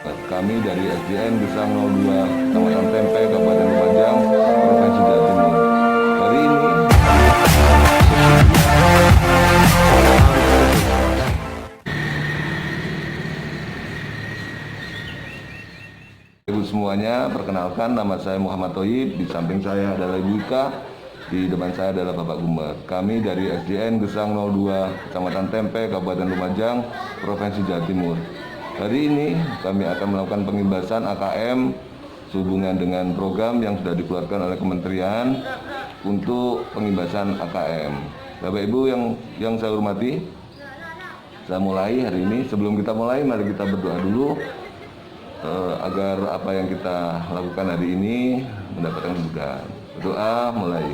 Kami dari SDN Gesang 02, Kecamatan Tempe, Kabupaten Lumajang, Provinsi Jawa Timur. Hari ini Ibu semuanya, perkenalkan nama saya Muhammad Thoyib, di samping saya adalah Ibu Ika, di depan saya adalah Bapak Gumer. Kami dari SDN Gesang 02, Kecamatan Tempe, Kabupaten Lumajang, Provinsi Jawa Timur. Hari ini kami akan melakukan pengimbasan AKM sehubungan dengan program yang sudah dikeluarkan oleh Kementerian untuk pengimbasan AKM. Bapak Ibu yang saya hormati, saya mulai hari ini. Sebelum kita mulai, mari kita berdoa dulu agar apa yang kita lakukan hari ini mendapatkan kemudahan. Berdoa mulai.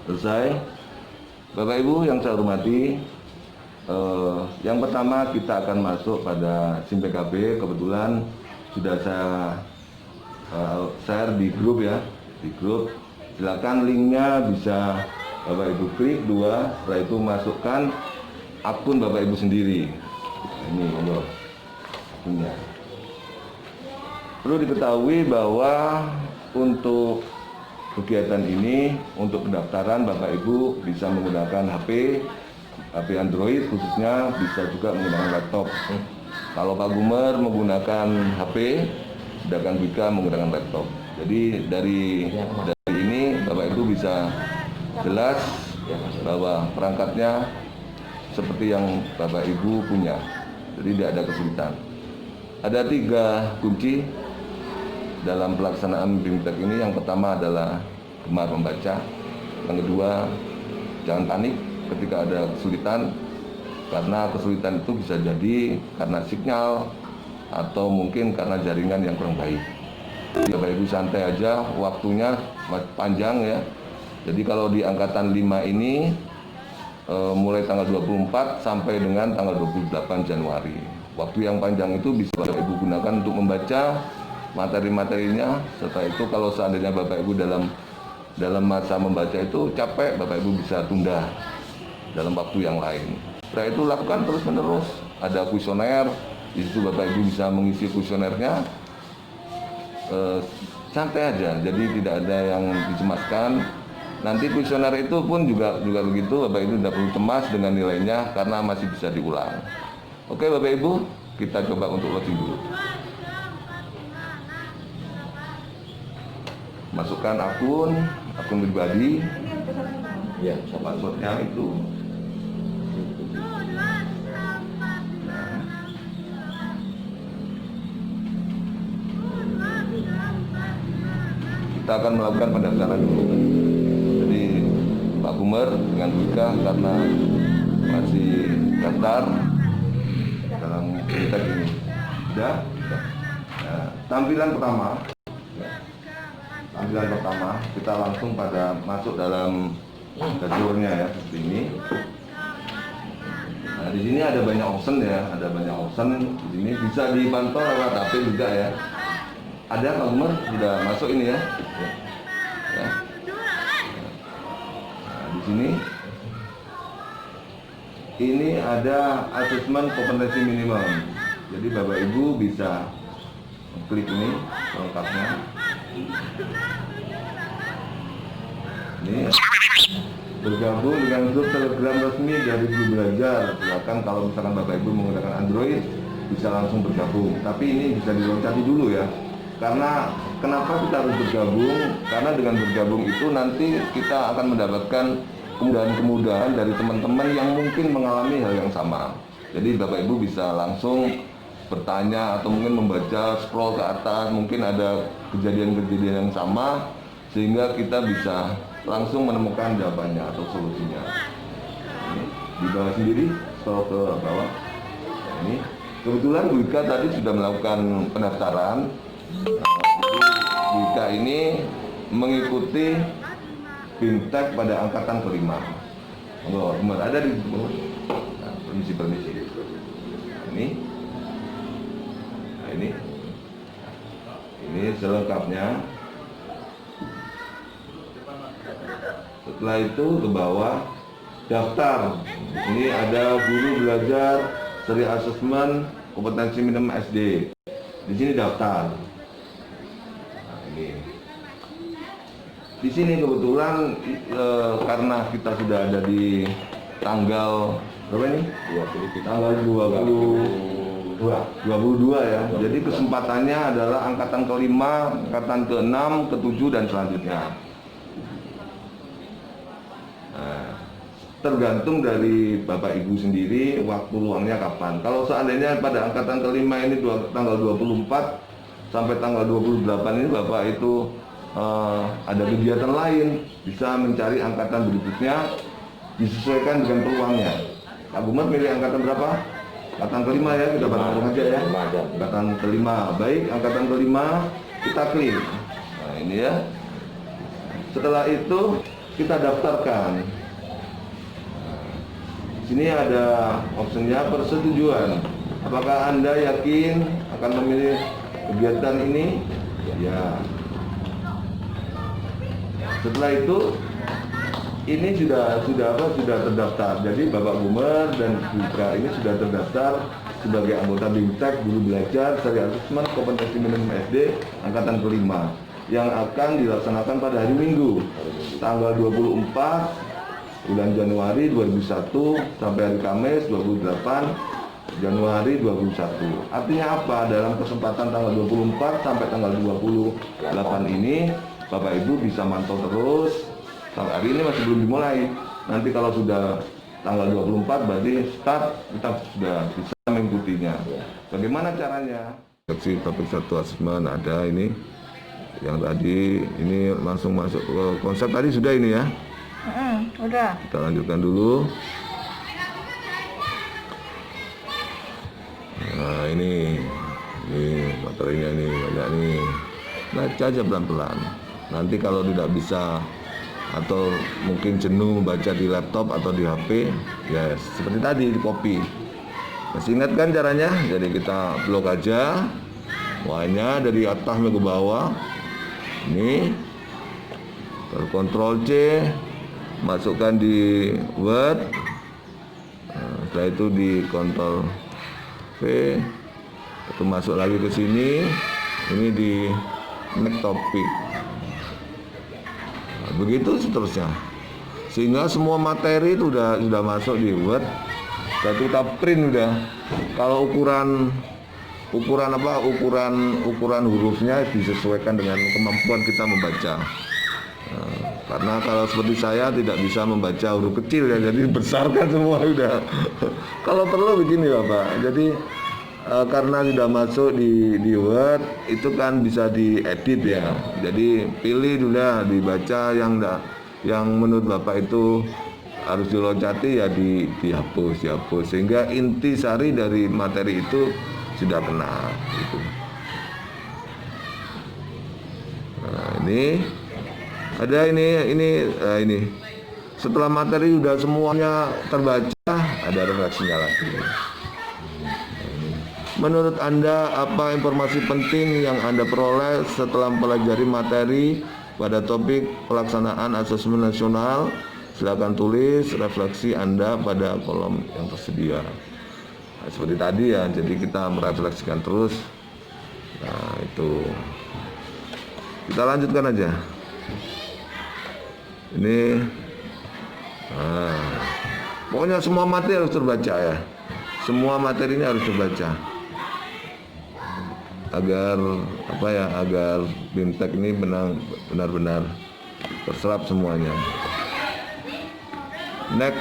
Selesai. Bapak Ibu yang saya hormati, yang pertama kita akan masuk pada SIM PKB. Kebetulan sudah saya share di grup ya, di grup. Silakan linknya bisa Bapak Ibu klik dua, setelah itu masukkan akun Bapak Ibu sendiri. Ini monggo akunnya. Perlu diketahui bahwa untuk kegiatan ini, untuk pendaftaran Bapak Ibu bisa menggunakan HP Android khususnya, bisa juga menggunakan laptop. Kalau Pak Gumer menggunakan HP, sedangkan Bika menggunakan laptop. Jadi dari ini Bapak Ibu bisa jelas bahwa perangkatnya seperti yang Bapak Ibu punya, jadi tidak ada kesulitan. Ada 3 kunci dalam pelaksanaan BIMTEK ini. Yang pertama adalah gemar membaca, yang kedua jangan panik ketika ada kesulitan, karena kesulitan itu bisa jadi karena sinyal atau mungkin karena jaringan yang kurang baik. Jadi Bapak Ibu santai aja, waktunya panjang ya. Jadi kalau di angkatan 5 ini mulai tanggal 24 sampai dengan tanggal 28 Januari. Waktu yang panjang itu bisa Bapak Ibu gunakan untuk membaca materi-materinya. Setelah itu kalau seandainya Bapak Ibu dalam masa membaca itu capek, Bapak Ibu bisa tunda dalam waktu yang lain. Setelah itu lakukan terus-menerus. Ada kuesioner, di situ Bapak Ibu bisa mengisi kuesionernya. Santai aja, jadi tidak ada yang dicemaskan. Nanti kuesioner itu pun juga begitu, Bapak Ibu tidak perlu cemas dengan nilainya karena masih bisa diulang. Oke Bapak Ibu, kita coba untuk login dulu. Masukkan akun pribadi, ya, passwordnya itu. Kita akan melakukan pendaftaran dulu. Jadi Pak Gumer dengan Bika karena masih daftar dalam BIMTEK ini. Sudah? Nah, tampilan pertama kita langsung pada masuk dalam dashboardnya ya, seperti ini. Nah, di sini ada banyak option ya, di sini bisa dipantau lewat HP juga ya. Ada Pak Gumer sudah masuk ini ya. Ya. Nah, di sini ini ada asesmen kompetensi minimum. Jadi Bapak Ibu bisa klik ini lengkapnya. Ini bergabung dengan grup Telegram resmi dari Blue Belajar. Silakan kalau misalkan Bapak Ibu menggunakan Android bisa langsung bergabung. Tapi ini bisa diloncati dulu ya. Karena kenapa kita harus bergabung? Karena dengan bergabung itu nanti kita akan mendapatkan kemudahan-kemudahan dari teman-teman yang mungkin mengalami hal yang sama. Jadi Bapak Ibu bisa langsung bertanya atau mungkin membaca, scroll ke atas, mungkin ada kejadian-kejadian yang sama, sehingga kita bisa langsung menemukan jawabannya atau solusinya. Ini di bawah sendiri, scroll ke bawah. Nah, ini kebetulan Bu Ika tadi sudah melakukan pendaftaran. Bu Ika ini mengikuti BIMTEK pada angkatan kelima. Ada di nah, permisi. Nah, ini selengkapnya. Setelah itu ke bawah daftar. Ini ada guru belajar seri asesmen kompetensi minimum SD. Di sini daftar. Nah, ini. Di sini kebetulan karena kita sudah ada di tanggal berapa ini? 20, tanggal 22 ya. Jadi kesempatannya adalah angkatan ke-5, angkatan ke-6, ke-7 dan selanjutnya. Nah, tergantung dari Bapak Ibu sendiri waktu luangnya kapan. Kalau seandainya pada angkatan ke-5 ini tanggal 24 sampai tanggal 28 ini Bapak itu ada kegiatan lain, bisa mencari angkatan berikutnya disesuaikan dengan peluangnya. Pak Gumet milih angkatan berapa? Angkatan ke-5 ya, kita bareng aja ya. Angkatan ke-5, baik, angkatan ke-5 kita klik. Nah ini ya. Setelah itu kita daftarkan. Nah, sini ada opsinya persetujuan. Apakah Anda yakin akan memilih kegiatan ini? Ya. Setelah itu ini sudah terdaftar. Jadi Bapak Gumer dan Putra ini sudah terdaftar sebagai anggota BIMTEK guru belajar seri asesmen kompetensi minimum SD angkatan ke-5 yang akan dilaksanakan pada hari Minggu tanggal 24 bulan Januari 2001 sampai hari Kamis 28 Januari 2021. Artinya apa? Dalam kesempatan tanggal 24 sampai tanggal 28 ini Bapak Ibu bisa mantau terus. Sampai hari ini masih belum dimulai. Nanti kalau sudah tanggal 24 berarti start, kita sudah bisa mengikutinya. Bagaimana caranya? Seksi topik 1 asesmen ada ini. Yang tadi ini langsung masuk ke konsep tadi sudah ini ya? Udah. Kita lanjutkan dulu. Nah ini materinya nih banyak nih. Baca aja pelan-pelan. Nanti kalau tidak bisa atau mungkin jenuh membaca di laptop atau di HP, ya seperti tadi di copy. Masih ingat kan caranya? Jadi kita blok aja, wahnya dari atas ke bawah. Ini, Ctrl C, masukkan di Word. Nah, setelah itu di Ctrl V, itu masuk lagi ke sini. Ini di next topic. Begitu seterusnya, sehingga semua materi itu sudah masuk di Word. Satu kita print udah. Kalau ukuran hurufnya disesuaikan dengan kemampuan kita membaca. Nah, karena kalau seperti saya tidak bisa membaca huruf kecil ya, jadi besarkan semua udah. Kalau perlu begini Bapak, jadi karena sudah masuk di Word itu kan bisa diedit ya. Jadi pilih dulu ya, dibaca yang menurut Bapak itu harus diloncati ya dihapus sehingga inti sari dari materi itu sudah kena gitu. Nah, ini ada ini setelah materi sudah semuanya terbaca, ada refleksinya lagi. Menurut Anda, apa informasi penting yang Anda peroleh setelah mempelajari materi pada topik pelaksanaan asesmen nasional? Silakan tulis refleksi Anda pada kolom yang tersedia. Nah, seperti tadi ya, jadi kita merefleksikan terus. Nah, itu. Kita lanjutkan aja. Ini. Nah, pokoknya semua materi harus terbaca ya. Semua materi ini harus terbaca. Agar BIMTEK ini benar-benar terserap semuanya. Next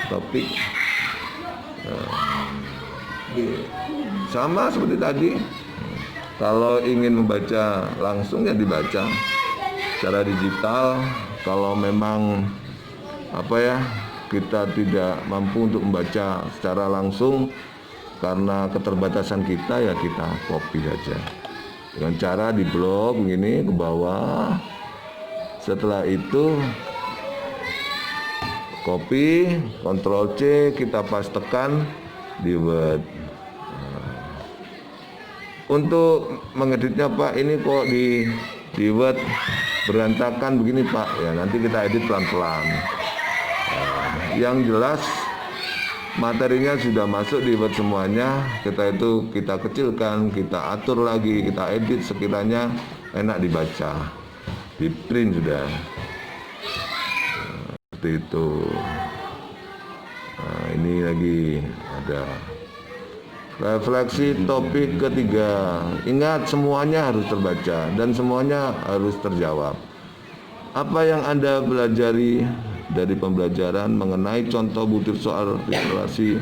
topik. Sama seperti tadi. Kalau ingin membaca langsung ya dibaca secara digital. Kalau memang kita tidak mampu untuk membaca secara langsung karena keterbatasan kita, ya kita copy saja dengan cara di blok begini ke bawah. Setelah itu copy, Ctrl C, kita pastekan di Word. Untuk mengeditnya Pak, ini kok di Word berantakan begini Pak, ya nanti kita edit pelan-pelan. Yang jelas materinya sudah masuk di Word semuanya. Kita kecilkan, kita atur lagi, kita edit sekiranya enak dibaca. Di print sudah. Seperti itu. Nah, ini lagi ada refleksi topik ketiga. Ingat, semuanya harus terbaca dan semuanya harus terjawab. Apa yang Anda pelajari dari pembelajaran mengenai contoh butir soal literasi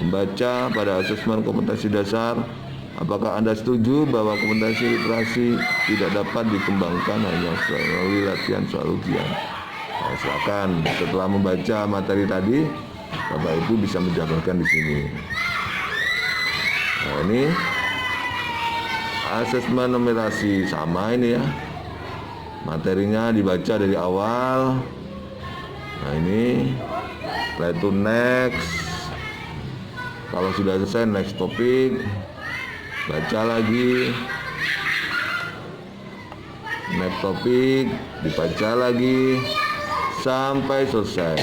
membaca pada asesmen kompetensi dasar? Apakah Anda setuju bahwa kompetensi literasi tidak dapat dikembangkan hanya melalui latihan soal ujian? Nah, silakan setelah membaca materi tadi, Bapak Ibu bisa menjabarkan di sini. Nah, ini asesmen numerasi sama ini ya. Materinya dibaca dari awal. Nah, ini setelah itu next. Kalau sudah selesai next topik, baca lagi. Next topik, dibaca lagi sampai selesai.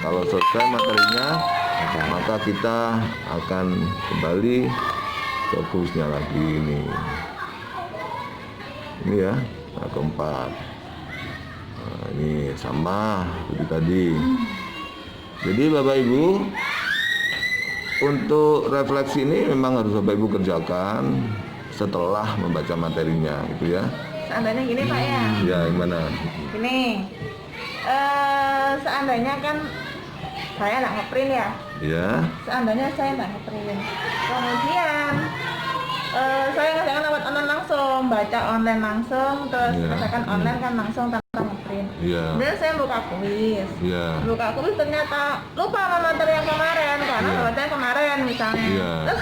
Kalau selesai materinya, maka kita akan kembali ke kursnya lagi ini. Ini ya, nah, keempat. Nah, ini sama seperti tadi. Jadi Bapak Ibu, untuk refleksi ini memang harus Bapak Ibu kerjakan setelah membaca materinya, gitu ya. Seandainya gini Pak ya. Ya, gimana? Gini, seandainya kan saya nggak ngeprint ya. Ya. Seandainya saya nggak ngeprint, kemudian saya ngerjakan lewat online langsung, baca online langsung, terus kerjakan online kan langsung tanpa ngeprint. Dan saya buka kuis, buka kuis ternyata lupa sama materi yang kemarin karena bacanya kemarin misalnya. Terus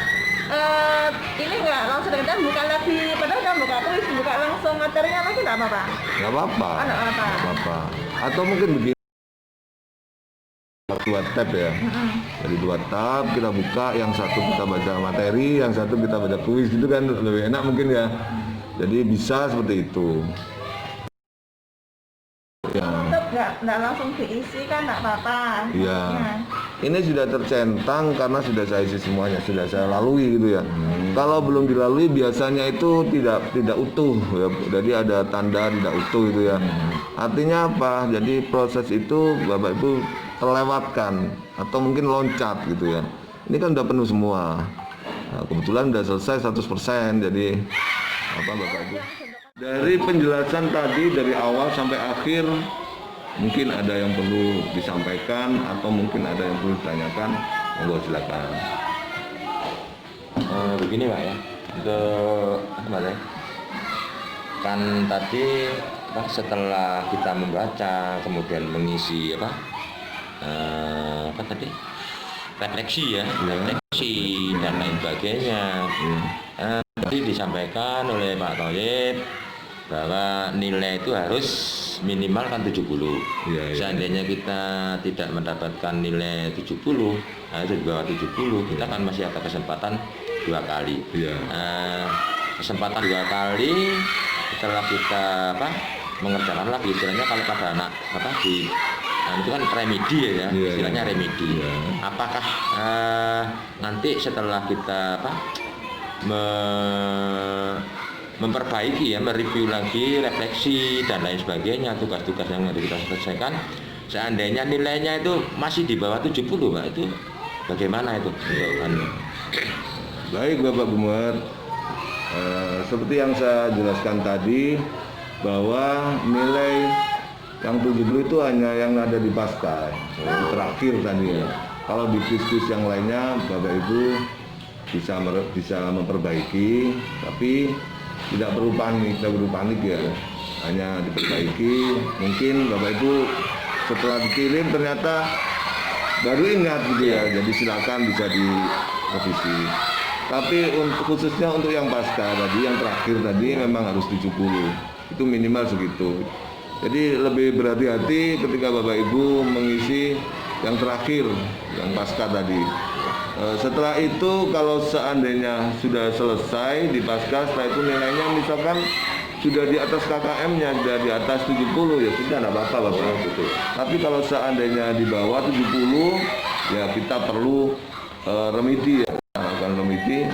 ini nggak langsung kita buka lagi, padahal kan buka kuis, buka langsung materinya lagi nggak apa-apa? Nggak apa-apa. Nggak apa-apa. Atau mungkin begini. 2 tab ya. Jadi 2 tab kita buka, yang satu kita baca materi, yang satu kita baca kuis, itu kan lebih enak mungkin ya. Jadi bisa seperti itu. Ya. Nggak langsung diisi kan nggak apa-apa. Iya. Ini sudah tercentang karena sudah saya isi semuanya, sudah saya lalui gitu ya. Kalau belum dilalui biasanya itu tidak utuh ya. Jadi ada tanda tidak utuh gitu ya. Artinya apa? Jadi proses itu Bapak Ibu terlewatkan atau mungkin loncat gitu ya. Ini kan udah penuh semua. Nah, kebetulan udah selesai 100%. Jadi apa Bapak Ibu? Dari penjelasan tadi dari awal sampai akhir, mungkin ada yang perlu disampaikan atau mungkin ada yang perlu ditanyakan, monggo silakan. Begini Pak ya, untuk apa ya? Kan tadi setelah kita membaca kemudian mengisi apa tadi refleksi ya, refleksi dan lain sebagainya. Tadi disampaikan oleh Pak Thoyib bahwa nilai itu harus minimal kan 70. Seandainya kita tidak mendapatkan nilai 70, nah itu di bawah 70, kita kan masih ada kesempatan 2 kali. Kesempatan 2 kali setelah kita mengerjakan lagi, istilahnya kalau pada anak itu kan remedi ya, istilahnya remedi. Apakah nanti setelah kita memperbaiki ya, mereview lagi, refleksi dan lain sebagainya, tugas-tugas yang harus kita selesaikan, seandainya nilainya itu masih di bawah 70 Pak, itu bagaimana itu? Baik Bapak Gumet, seperti yang saya jelaskan tadi bahwa nilai yang 70 itu hanya yang ada di pasca terakhir tadi ya. Kalau di kuis-kuis yang lainnya Bapak Ibu bisa memperbaiki, tapi tidak perlu panik ya, hanya diperbaiki. Mungkin Bapak Ibu setelah dikirim ternyata baru ingat gitu ya, jadi silakan bisa direvisi. Tapi khususnya untuk yang pasca tadi, yang terakhir tadi memang harus 70, itu minimal segitu. Jadi lebih berhati-hati ketika Bapak Ibu mengisi yang terakhir, yang pasca tadi. Setelah itu kalau seandainya sudah selesai di pasca, setelah itu nilainya misalkan sudah di atas KKM-nya, sudah di atas 70 ya sudah enggak apa-apa Bapak. Betul. Tapi kalau seandainya di bawah 70 ya kita perlu remedi ya, lakukan remedi.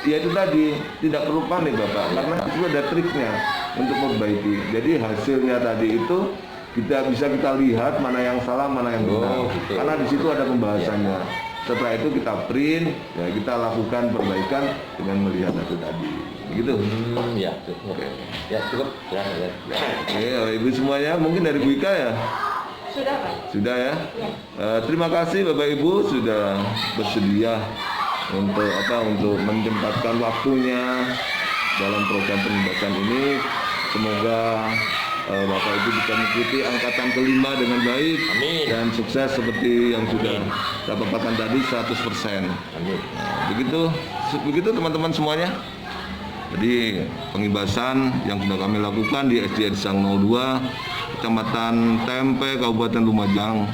Ya itu tadi, tidak perlu panik Bapak, karena itu ada triknya untuk memperbaiki. Jadi hasilnya tadi itu kita lihat mana yang salah, mana yang benar. Betul. Karena di situ ada pembahasannya. Setelah itu kita print, ya kita lakukan perbaikan dengan melihat hasil tadi. Begitu. Ya, cukup. Ya, cukup. Ya. Oke, Ibu semuanya, mungkin dari Bu Ika ya? Sudah Pak? Sudah ya? Ya. Terima kasih Bapak Ibu sudah bersedia untuk menyempatkan waktunya dalam program penugasan ini. Semoga Bapak Ibu bisa mengikuti angkatan kelima dengan baik. Amin. Dan sukses seperti yang sudah saya paparkan tadi 100%. Amin. Begitu teman-teman semuanya. Jadi pengibasan yang sudah kami lakukan di SDN Sang 02, Kecamatan Tempe, Kabupaten Lumajang,